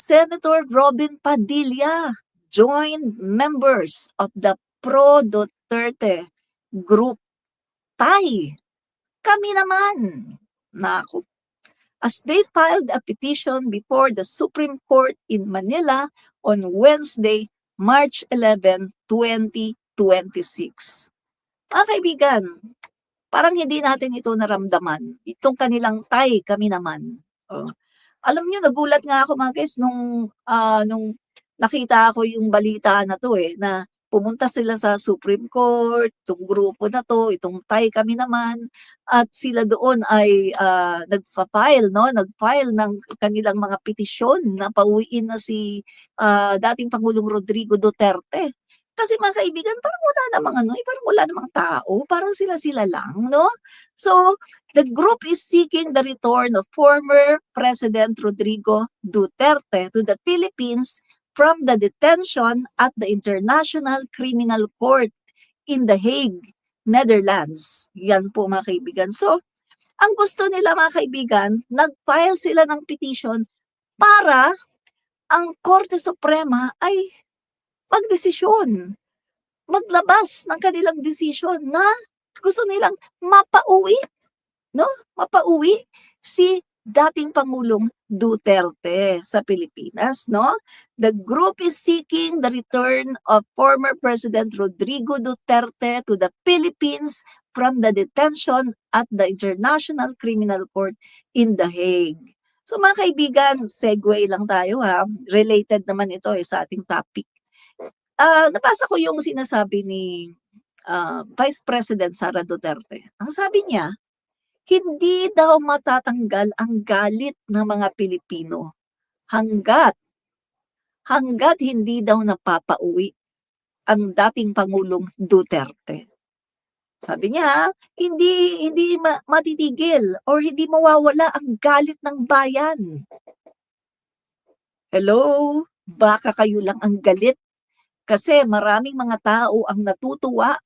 Senator Robin Padilla joined members of the Pro Duterte group. Tay, kami naman. Naku. As they filed a petition before the Supreme Court in Manila on Wednesday, March 11, 2026. Mga kaibigan, parang hindi natin ito naramdaman. Itong kanilang tay, kami naman. Oh. Alam niyo, nagulat nga ako mga guys nung nakita ko yung balita na to na pumunta sila sa Supreme Court, itong grupo na to, itong Tay kami naman, at sila doon ay nag-file ng kanilang mga petisyon na pauwiin na si dating Pangulong Rodrigo Duterte. Kasi mga kaibigan, parang wala namang tao, parang sila-sila lang, no? So, the group is seeking the return of former President Rodrigo Duterte to the Philippines from the detention at the International Criminal Court in The Hague, Netherlands. Yan po mga kaibigan. So, ang gusto nila mga kaibigan, nag-file sila ng petition para ang Korte Suprema ay magdesisyon, maglabas ng kanilang desisyon na gusto nilang mapauwi, no? Mapauwi si dating Pangulong Duterte sa Pilipinas, no? The group is seeking the return of former President Rodrigo Duterte to the Philippines from the detention at the International Criminal Court in The Hague. So mga kaibigan, segue lang tayo ha. Related naman ito sa ating topic. Nabasa ko yung sinasabi ni Vice President Sara Duterte. Ang sabi niya, hindi daw matatanggal ang galit ng mga Pilipino hanggat hindi daw napapauwi ang dating Pangulong Duterte. Sabi niya, hindi matitigil or hindi mawawala ang galit ng bayan. Hello, baka kayo lang ang galit kasi maraming mga tao ang natutuwa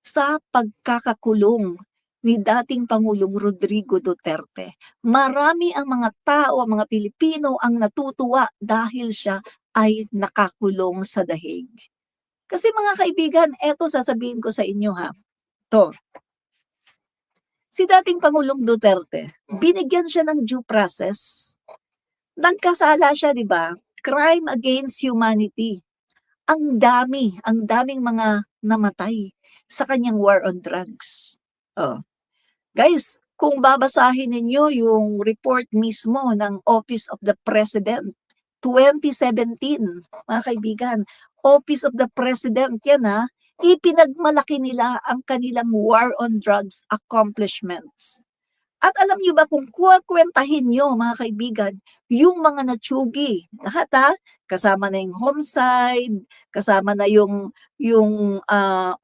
sa pagkakakulong ni dating Pangulong Rodrigo Duterte. Marami ang mga tao, ang mga Pilipino ang natutuwa dahil siya ay nakakulong sa The Hague. Kasi mga kaibigan, eto sasabihin ko sa inyo ha. To. Si dating Pangulong Duterte, binigyan siya ng due process. Nagkasala siya, di ba? Crime against humanity. Ang daming mga namatay sa kanyang war on drugs. Oh. Guys, kung babasahin ninyo yung report mismo ng Office of the President, 2017, mga kaibigan, Office of the President yan ipinagmalaki nila ang kanilang war on drugs accomplishments. At alam niyo ba kung kukwentahin niyo mga kaibigan, yung mga natsugi, lahat kasama na yung homicide, kasama na yung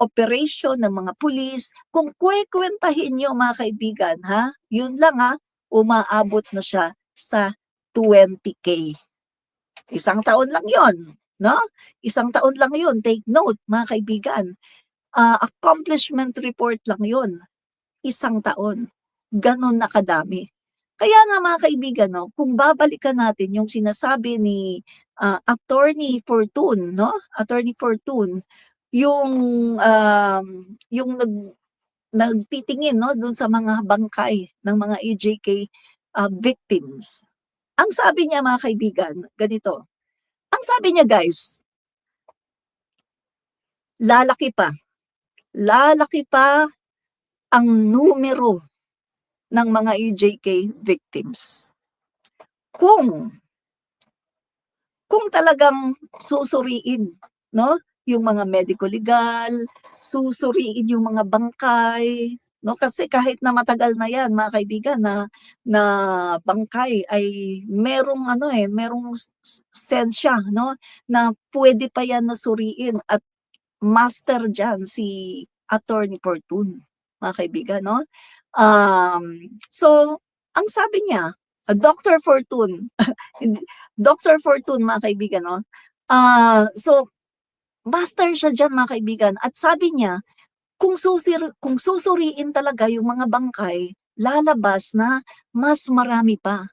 operation ng mga pulis, kung kukwentahin niyo mga kaibigan, yun lang umaabot na siya sa 20K. Isang taon lang yun, no? Isang taon lang yun, take note mga kaibigan. Accomplishment report lang yun, isang taon. Ganon na kadami. Kaya nga mga kaibigan, no, kung babalikan natin yung sinasabi ni Attorney Fortune, no? Attorney Fortune, yung nagtitingin no doon sa mga bangkay ng mga EJK victims. Ang sabi niya mga kaibigan, ganito. Ang sabi niya guys, lalaki pa ang numero ng mga EJK victims. Kung talagang susuriin, no, yung mga medical legal, susuriin yung mga bangkay, no, kasi kahit na matagal na yan, mga kaibigan, na bangkay ay merong merong sensya, no, na pwede pa yan nasuriin at master diyan si Attorney Fortune, mga kaibigan, no? So, ang sabi niya, Dr. Fortune, Dr. Fortune, mga kaibigan, no? So, master siya dyan, mga kaibigan. At sabi niya, kung susuriin talaga yung mga bangkay, lalabas na mas marami pa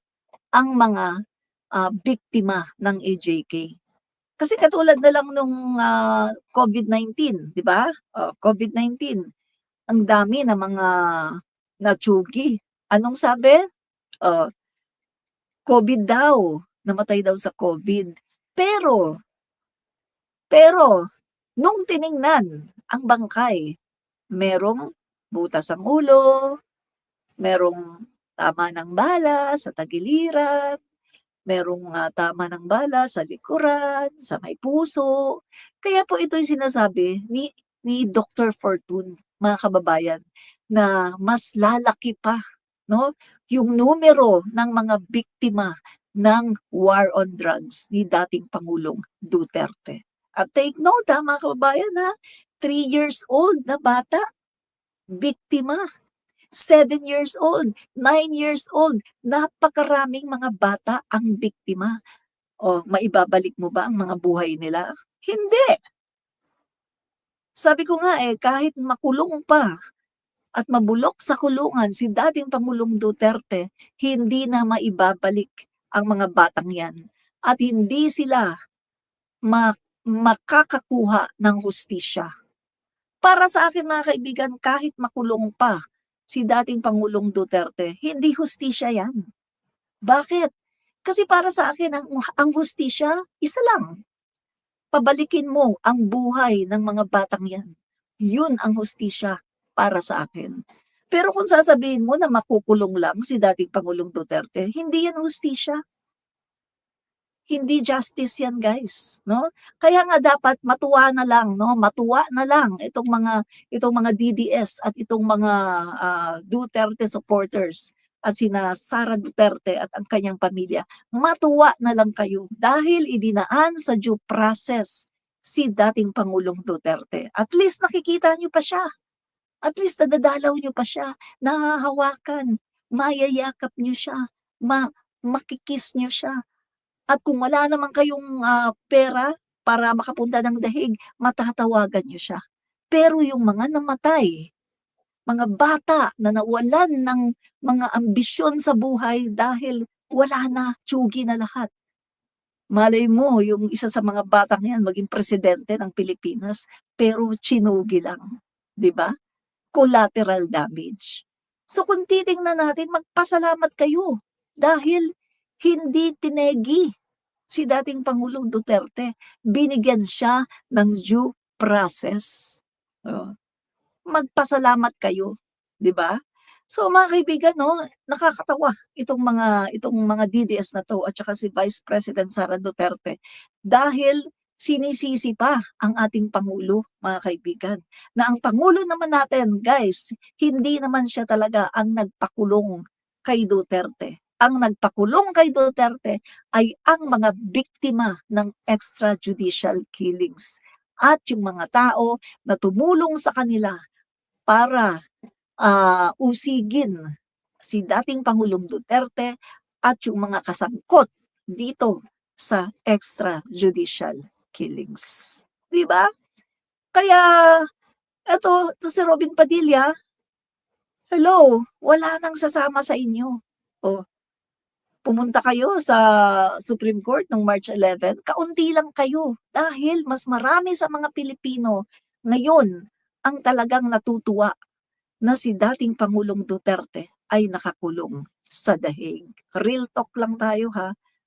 ang mga biktima ng AJK. Kasi katulad na lang nung, COVID-19, 'di ba? COVID-19, ang dami ng mga natsugi. Anong sabi? Oh, COVID daw, namatay daw sa COVID. Pero pero nung tiningnan ang bangkay, merong butas ang ulo, merong tama ng bala sa tagiliran, merong, tama ng bala sa likuran, sa may puso. Kaya po ito'y sinasabi ni Dr. Fortune, mga kababayan, na mas lalaki pa, 'no, yung numero ng mga biktima ng war on drugs ni dating Pangulong Duterte. At take note, mga kababayan, 3 years old na bata, biktima. 7 years old, 9 years old, napakaraming mga bata ang biktima. O maibabalik mo ba ang mga buhay nila? Hindi. Sabi ko nga kahit makulong pa at mabulok sa kulungan si dating Pangulong Duterte, hindi na maibabalik ang mga batang yan at hindi sila makakakuha ng hustisya. Para sa akin mga kaibigan, kahit makulong pa si dating Pangulong Duterte, hindi hustisya yan. Bakit? Kasi para sa akin ang hustisya, isa lang. Pabalikin mo ang buhay ng mga batang yan. Yun ang hustisya para sa akin. Pero kung sasabihin mo na makukulong lang si dating Pangulong Duterte, hindi yan hustisya. Hindi justice yan guys, no? Kaya nga dapat matuwa na lang, no? Matuwa na lang itong mga DDS at itong mga Duterte supporters at sina Sara Duterte at ang kanyang pamilya. Matuwa na lang kayo dahil idinaan sa due process si dating Pangulong Duterte. At least nakikita niyo pa siya. At least nadadalaw niyo pa siya, nahahawakan, mayayakap niyo siya, makikiss niyo siya. At kung wala naman kayong, pera para makapunta ng dahig, matatawagan niyo siya. Pero yung mga namatay, mga bata na nawalan ng mga ambisyon sa buhay dahil wala na, tsugi na lahat. Malay mo yung isa sa mga batang yan maging presidente ng Pilipinas, pero tsinugi lang, 'di ba? Collateral damage. So kung titingnan natin, magpasalamat kayo dahil hindi tinegi si dating Pangulong Duterte. Binigyan siya ng due process. Oh, magpasalamat kayo, 'di ba? So mga kaibigan 'no, nakakatawa itong mga DDS na 'to at saka si Vice President Sara Duterte dahil sinisisi pa ang ating pangulo, mga kaibigan, na ang pangulo naman natin guys, hindi naman siya talaga ang nagpakulong kay Duterte. Ang nagpakulong kay Duterte ay ang mga biktima ng extrajudicial killings at yung mga tao na tumulong sa kanila para usigin si dating Pangulong Duterte at yung mga kasangkot dito sa extrajudicial killings. 'Di ba? Kaya eto si Robin Padilla, hello, wala nang sasama sa inyo. Oh, pumunta kayo sa Supreme Court noong March 11, kaunti lang kayo dahil mas marami sa mga Pilipino ngayon ang talagang natutuwa na si dating Pangulong Duterte ay nakakulong sa dahig. Real talk lang tayo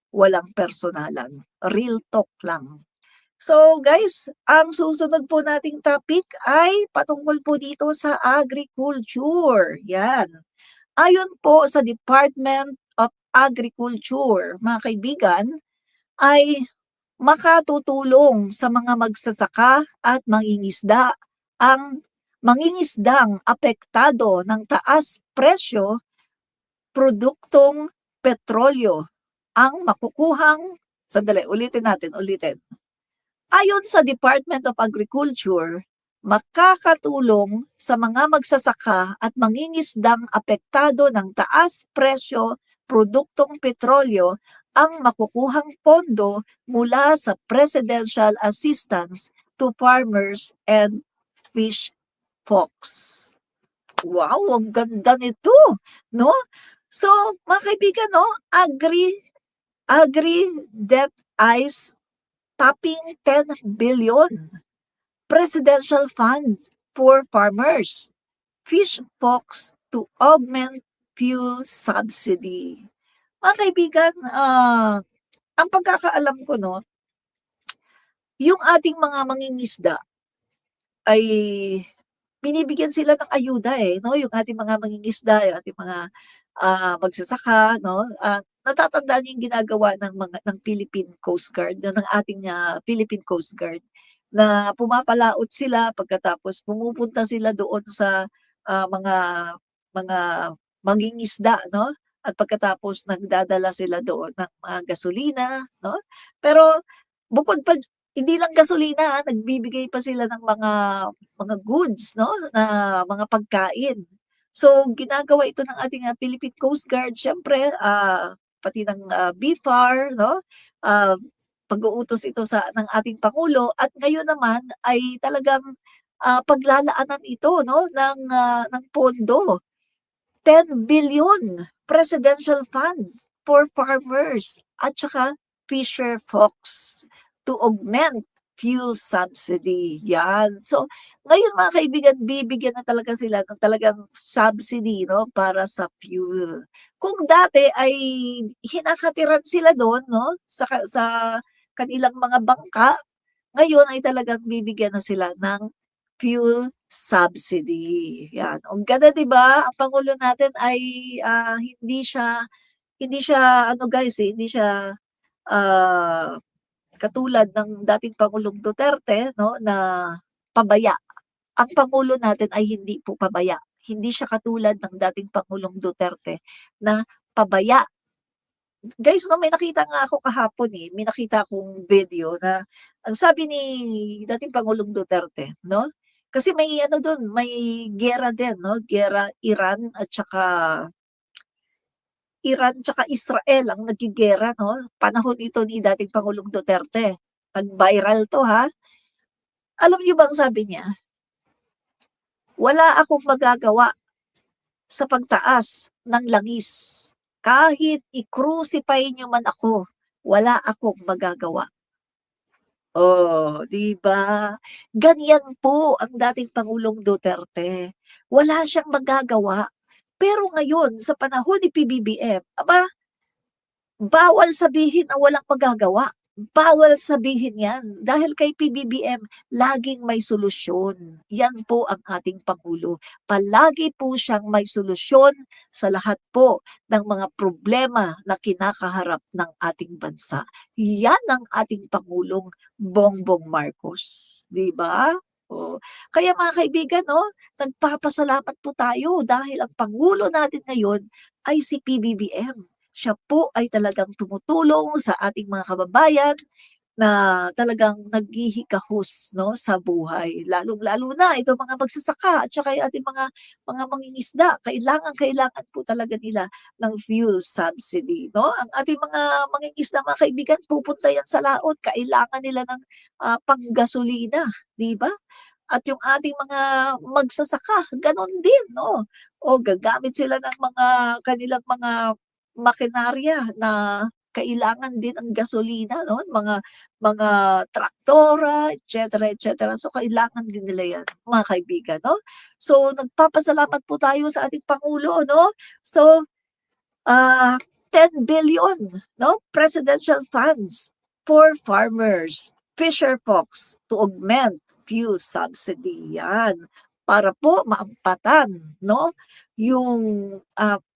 walang personalan. Real talk lang. So guys, ang susunod po nating topic ay patungkol po dito sa agriculture. Yan. Ayon po sa Department of Agriculture, mga kaibigan, ay makatutulong sa mga magsasaka at mangingisda ang mangingisdang apektado ng taas presyo produktong petrolyo ang makukuhang, sandali, ulitin. Ayon sa Department of Agriculture, makakatulong sa mga magsasaka at mangingisdang apektado ng taas presyo produktong petrolyo ang makukuhang pondo mula sa Presidential Assistance to Farmers and Fish Folks. Wow, ang ganda nito, no? So, mga kaibigan, no, Agri-debt eyes topping 10 billion. Presidential funds for farmers. Fish Fox to augment fuel subsidy. Mga kaibigan, ang pagkakaalam ko 'no, yung ating mga mangingisda ay binibigyan sila ng ayuda, 'no, yung ating mga mangingisda, yung ating mga, magsasaka 'no, natatandaan niyo yung ginagawa ng Philippine Coast Guard, ng ating, Philippine Coast Guard, na pumapalaot sila pagkatapos pumupunta sila doon sa, mga mangingisda 'no, at pagkatapos nagdadala sila doon ng mga gasolina 'no. Pero bukod pa hindi lang gasolina, nagbibigay pa sila ng mga goods 'no, na mga pagkain. So, ginagawa ito ng ating, Philippine Coast Guard siyempre, pati ng, BFAR 'no, ah, pag-uutos ito ng ating pangulo at ngayon naman ay talagang, paglalaanan ito 'no ng pondo. 10 billion presidential funds for farmers at saka Fisher Fox to augment fuel subsidy, 'yan. So, ngayon mga kaibigan, bibigyan na talaga sila ng talagang subsidy 'no, para sa fuel. Kung dati ay hinahatiran sila do'n 'no, sa kanilang mga bangka, ngayon ay talagang bibigyan na sila ng fuel subsidy, 'yan. Ang ganda 'di ba, ang pangulo natin ay, hindi siya ano guys, hindi siya, ah, katulad ng dating Pangulong Duterte 'no, na pabaya. Ang pangulo natin ay hindi po pabaya. Hindi siya katulad ng dating Pangulong Duterte na pabaya. Guys 'no, may nakita nga ako kahapon, may nakita akong video na ang sabi ni dating Pangulong Duterte 'no, kasi may ano dun, may giyera din 'no, giyera Iran tsaka Israel ang naggigiyera 'no, panahon ito ni dating Pangulong Duterte. Nag-viral 'to ha. Alam niyo ba ang sabi niya? "Wala akong magagawa sa pagtaas ng langis. Kahit i-crucify niyo man ako, wala akong magagawa." Oh, 'di ba? Ganyan po ang dating Pangulong Duterte. Wala siyang magagawa. Pero ngayon sa panahon ni PBBM, aba, bawal sabihin na walang magagawa. Bawal sabihin 'yan dahil kay PBBM laging may solusyon. 'Yan po ang ating pangulo. Palagi po siyang may solusyon sa lahat po ng mga problema na kinakaharap ng ating bansa. 'Yan ang ating pangulong Bongbong Marcos, 'di ba? Oh, kaya mga kaibigan 'no, nagpapasalamat po tayo dahil ang pangulo natin ngayon ay si PBBM. Siya po ay talagang tumutulong sa ating mga kababayan na talagang naghihikahos 'no, sa buhay. Lalong-lalo na itong mga magsasaka at saka yung ating mga mangingisda. Kailangan po talaga nila ng fuel subsidy 'no. Ang ating mga mangingisda mga kaibigan, pupunta yan sa laot, kailangan nila ng, panggasolina, 'di ba? At yung ating mga magsasaka gano'n din 'no. O gagamit sila ng mga kanilang mga makinarya na kailangan din ang gasolina 'no, mga traktora, et cetera. So, kailangan din nila 'yan, mga kaibigan 'no. So, nagpapasalamat po tayo sa ating pangulo 'no. So, ah, 10 billion 'no, presidential funds for farmers, Fisher Fox to augment fuel subsidy, 'yan. Para po maampatan 'no, yung,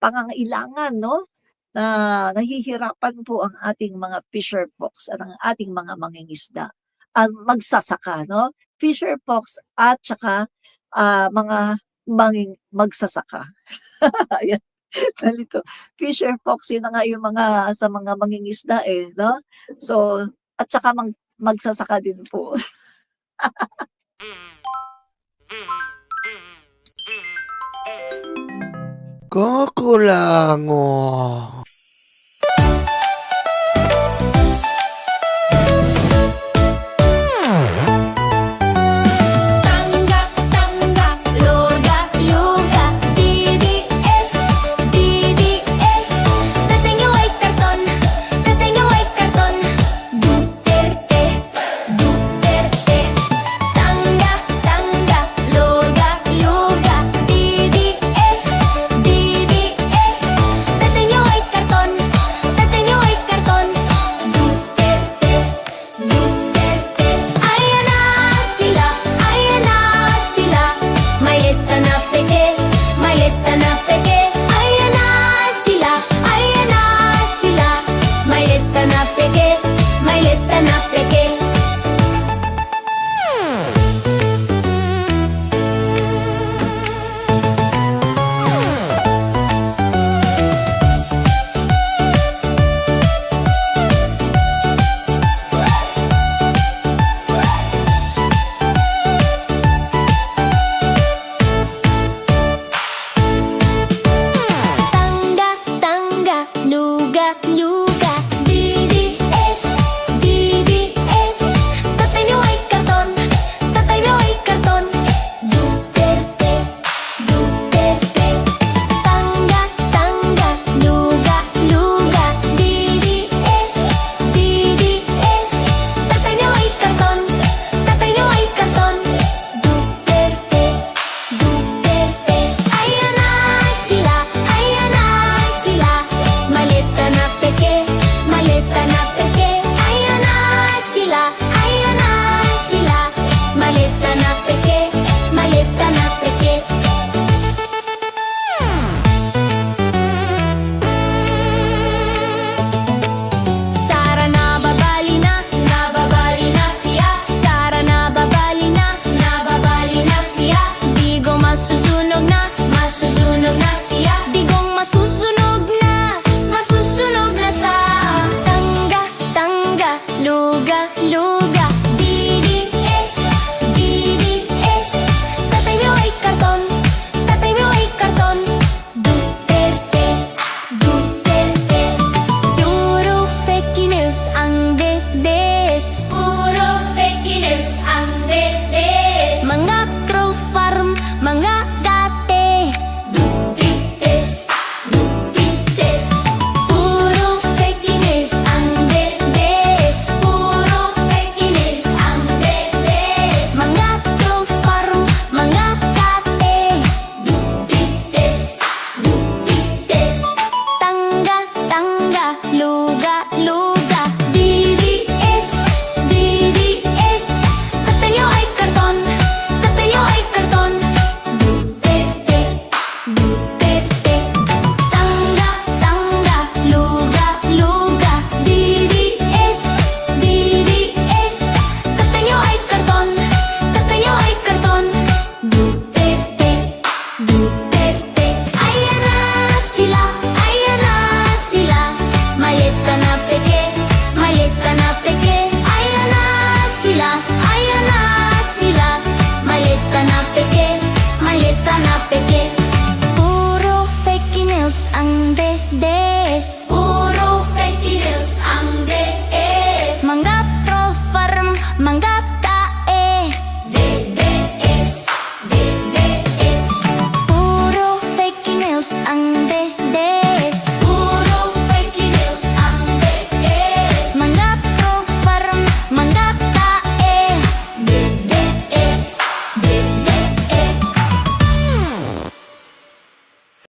pangangailangan 'no, na nahihirapan po ang ating mga fisher folks at ang ating mga mangingisda, ang magsasaka 'no, fisher folks at saka, mga magsasaka. Ayan, nalito. Fisher folks yun na nga yung mga sa mga mangingisda, 'no. So, at saka magsasaka din po. Kakulango. Tanggap, tanggap, luga, yuga, DDS, DDS. Dating yung ay karton, dating yung luga DDS, DDS Tatay mo ay karton, tatay mo ay karton Duterte, Duterte Puro fake news ang dedes Puro fake news ang dedes Mga troll farm, mga date Dutites, dutites Puro fake news ang dedes Puro fake news ang dedes Mga troll farm, mga date Dutites, dutites Tangga, tangga, luga, luga DDS, DDS Tatayo ay karton, tatayo ay karton Duterte, Duterte Tangga, tangga, luga, luga DDS, DDS Tatayo ay karton, tatayo ay karton Duterte, Duterte Ayan na sila, ayan na sila Malita na peke, malita na peke